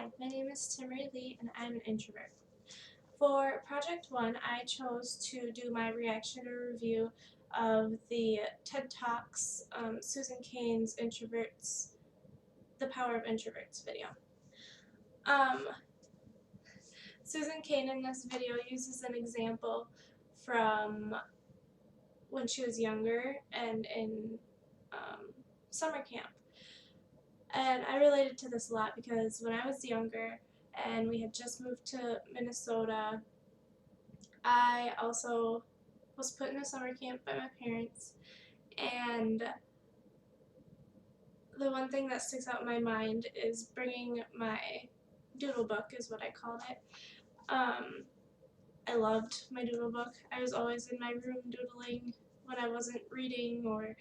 Hi, my name is Timmery Lee and I'm an introvert. For Project 1, I chose to do my reaction or review of the TED Talks Susan Cain's The Power of Introverts video. Um, Susan Cain in this video uses an example from when she was younger and in summer camp. And I related to this a lot because when I was younger and we had just moved to Minnesota, I also was put in a summer camp by my parents, and the one thing that sticks out in my mind is bringing my doodle book, is what I called it. I loved my doodle book. I was always in my room doodling when I wasn't reading or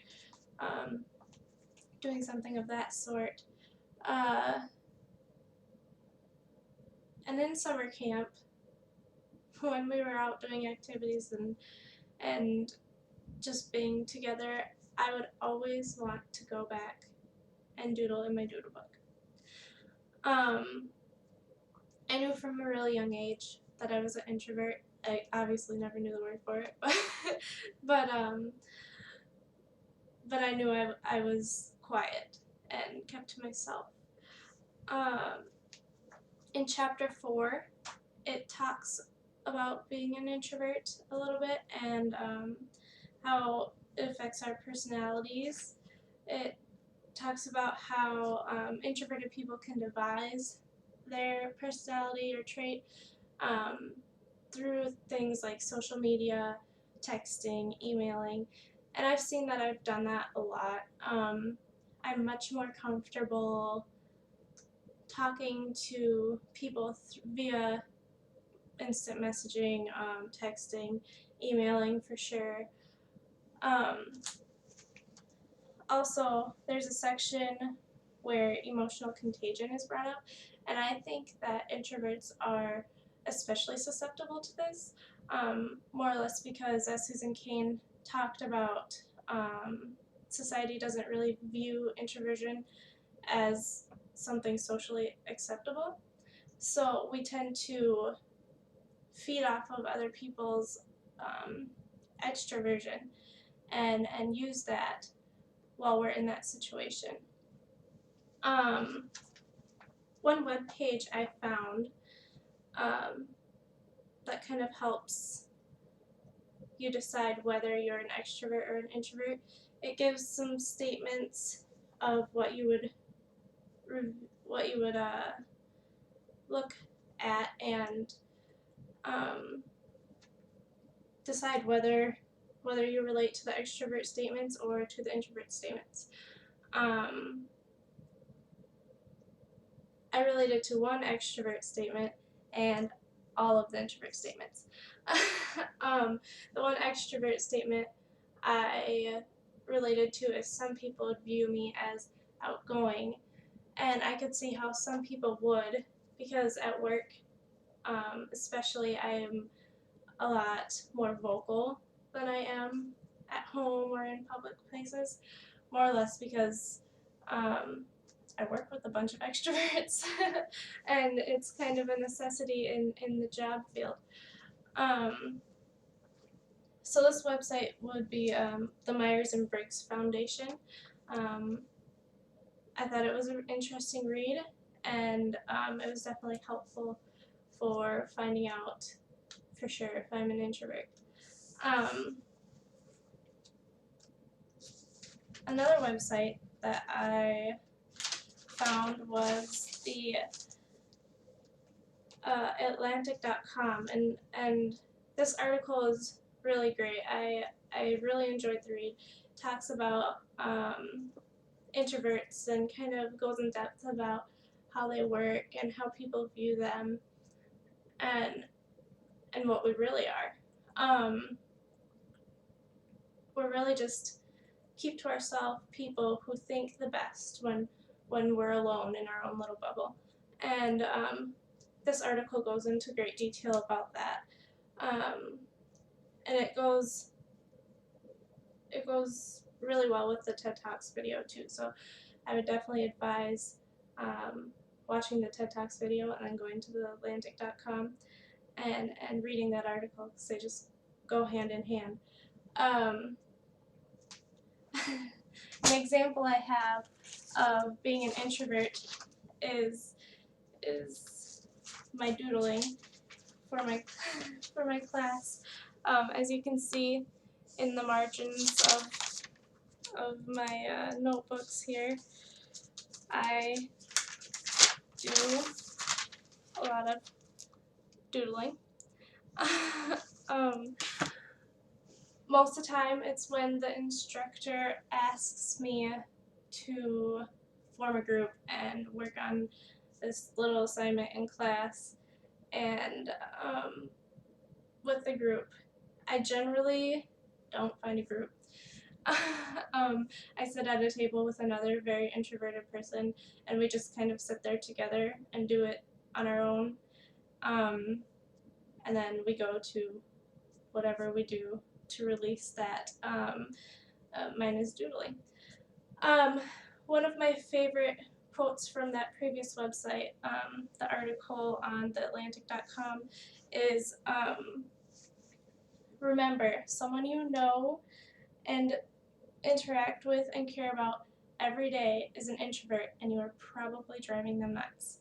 doing something of that sort. And in summer camp, when we were out doing activities and just being together, I would always want to go back and doodle in my doodle book. I knew from a really young age that I was an introvert. I obviously never knew the word for it, but I knew I was quiet and kept to myself. In chapter 4, it talks about being an introvert a little bit and how it affects our personalities. It talks about how introverted people can devise their personality or trait through things like social media, texting, emailing, and I've seen that I've done that a lot. I'm much more comfortable talking to people via instant messaging, texting, emailing for sure. Also, there's a section where emotional contagion is brought up, and I think that introverts are especially susceptible to this, more or less because, as Susan Cain talked about, society doesn't really view introversion as something socially acceptable. So we tend to feed off of other people's extroversion and use that while we're in that situation. One web page I found that kind of helps you decide whether you're an extrovert or an introvert. It gives some statements of what you would look at and decide whether you relate to the extrovert statements or to the introvert statements. I related to one extrovert statement and all of the introvert statements. The one extrovert statement I related to is some people would view me as outgoing, and I could see how some people would, because at work, especially, I am a lot more vocal than I am at home or in public places, more or less because I work with a bunch of extroverts and it's kind of a necessity in the job field. So this website would be the Myers and Briggs Foundation. I thought it was an interesting read, and it was definitely helpful for finding out for sure if I'm an introvert. Another website that I found was the Atlantic.com, and this article is really great. I really enjoyed the read. It talks about introverts and kind of goes in depth about how they work and how people view them and what we really are. We're really just keep to ourselves people who think the best when we're alone in our own little bubble. And this article goes into great detail about that. And it goes really well with the TED Talks video too. So I would definitely advise watching the TED Talks video and then going to the Atlantic.com and reading that article because they just go hand in hand. An example I have of being an introvert is my doodling for my class. As you can see in the margins of my notebooks here, I do a lot of doodling. Most of the time it's when the instructor asks me to form a group and work on this little assignment in class, and with the group I generally don't find a group. I sit at a table with another very introverted person and we just kind of sit there together and do it on our own, and then we go to whatever we do to release that. Mine is doodling. One of my favorite quotes from that previous website, the article on theatlantic.com, is remember, someone you know and interact with and care about every day is an introvert, and you are probably driving them nuts.